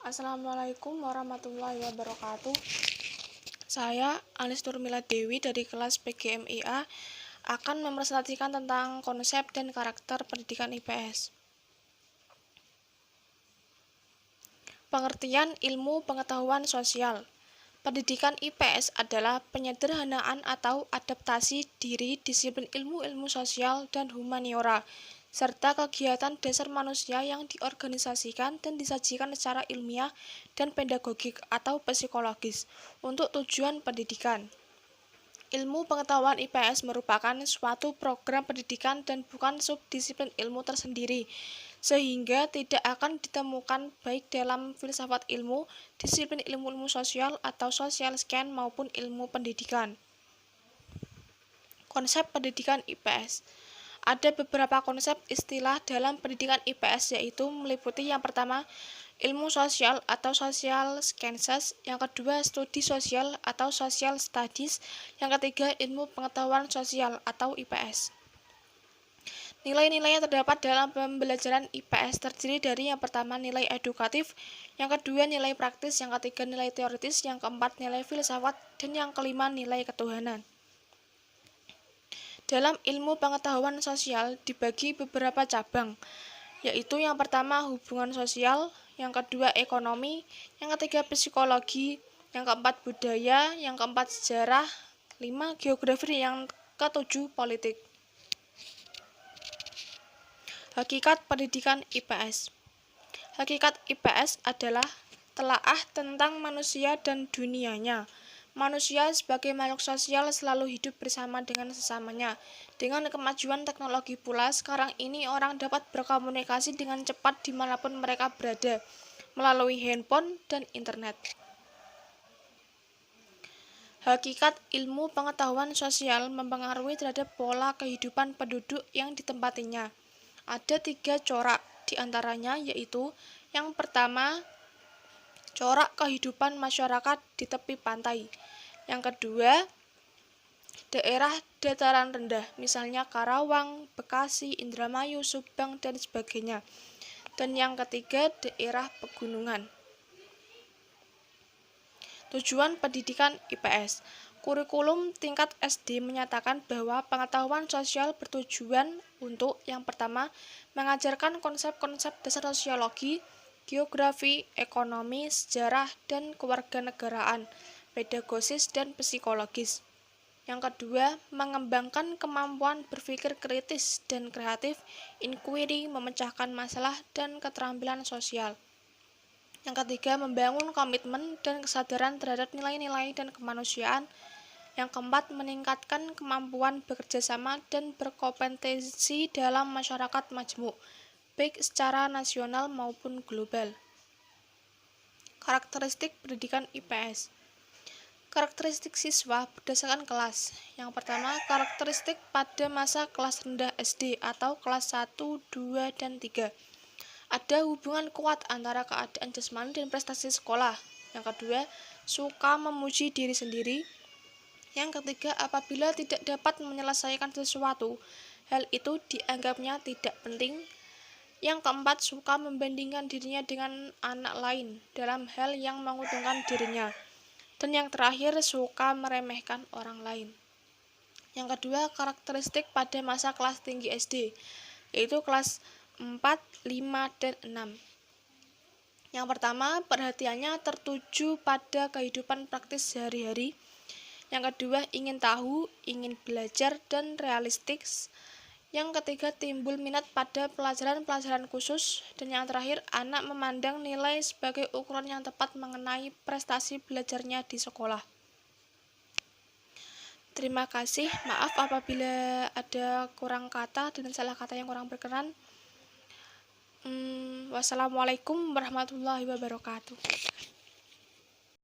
Assalamualaikum warahmatullahi wabarakatuh. Saya Anis Nurmila Dewi dari kelas PGMIA akan mempresentasikan tentang konsep dan karakter pendidikan IPS. Pengertian ilmu pengetahuan sosial. Pendidikan IPS adalah penyederhanaan atau adaptasi diri disiplin ilmu-ilmu sosial dan humaniora, serta kegiatan dasar manusia yang diorganisasikan dan disajikan secara ilmiah dan pedagogik atau psikologis untuk tujuan pendidikan. Ilmu pengetahuan IPS merupakan suatu program pendidikan dan bukan subdisiplin ilmu tersendiri, sehingga tidak akan ditemukan baik dalam filsafat ilmu, disiplin ilmu-ilmu sosial atau social science maupun ilmu pendidikan. Konsep pendidikan IPS. Ada beberapa konsep istilah dalam pendidikan IPS, yaitu meliputi yang pertama, ilmu sosial atau social sciences, yang kedua studi sosial atau social studies, yang ketiga ilmu pengetahuan sosial atau IPS. Nilai-nilai yang terdapat dalam pembelajaran IPS terdiri dari yang pertama nilai edukatif, yang kedua nilai praktis, yang ketiga nilai teoritis, yang keempat nilai filsafat, dan yang kelima nilai ketuhanan. Dalam ilmu pengetahuan sosial dibagi beberapa cabang, yaitu yang pertama hubungan sosial, yang kedua ekonomi, yang ketiga psikologi, yang keempat budaya, yang keempat sejarah, 5 geografi, yang ketujuh politik. Hakikat pendidikan IPS. Hakikat IPS adalah telaah tentang manusia dan dunianya. Manusia sebagai makhluk sosial selalu hidup bersama dengan sesamanya. Dengan kemajuan teknologi pula, sekarang ini orang dapat berkomunikasi dengan cepat dimanapun mereka berada, melalui handphone dan internet. Hakikat ilmu pengetahuan sosial mempengaruhi terhadap pola kehidupan penduduk yang ditempatinya. Ada 3 corak, diantaranya yaitu yang pertama, corak kehidupan masyarakat di tepi pantai. Yang kedua, daerah dataran rendah, misalnya Karawang, Bekasi, Indramayu, Subang, dan sebagainya. Dan yang ketiga, daerah pegunungan. Tujuan pendidikan IPS. Kurikulum tingkat SD menyatakan bahwa pengetahuan sosial bertujuan untuk yang pertama, mengajarkan konsep-konsep dasar sosiologi, geografi, ekonomi, sejarah, dan kewarganegaraan, pedagogis dan psikologis. Yang kedua, mengembangkan kemampuan berpikir kritis dan kreatif, inquiry, memecahkan masalah, dan keterampilan sosial. Yang ketiga, membangun komitmen dan kesadaran terhadap nilai-nilai dan kemanusiaan. Yang keempat, meningkatkan kemampuan bekerja sama dan berkompetensi dalam masyarakat majmuk, baik secara nasional maupun global. Karakteristik pendidikan IPS. Karakteristik siswa berdasarkan kelas. Yang pertama, karakteristik pada masa kelas rendah SD atau kelas 1, 2, dan 3. Ada hubungan kuat antara keadaan jasmani dan prestasi sekolah. Yang kedua, suka memuji diri sendiri. Yang ketiga, apabila tidak dapat menyelesaikan sesuatu, hal itu dianggapnya tidak penting. Yang keempat, suka membandingkan dirinya dengan anak lain dalam hal yang menguntungkan dirinya. Dan yang terakhir, suka meremehkan orang lain. Yang kedua, karakteristik pada masa kelas tinggi SD, yaitu kelas 4, 5, dan 6. Yang pertama, perhatiannya tertuju pada kehidupan praktis sehari-hari. Yang kedua, ingin tahu, ingin belajar, dan realistik. Yang ketiga, timbul minat pada pelajaran-pelajaran khusus. Dan yang terakhir, anak memandang nilai sebagai ukuran yang tepat mengenai prestasi belajarnya di sekolah. Terima kasih, maaf apabila ada kurang kata dan salah kata yang kurang berkenan. Wassalamualaikum warahmatullahi wabarakatuh.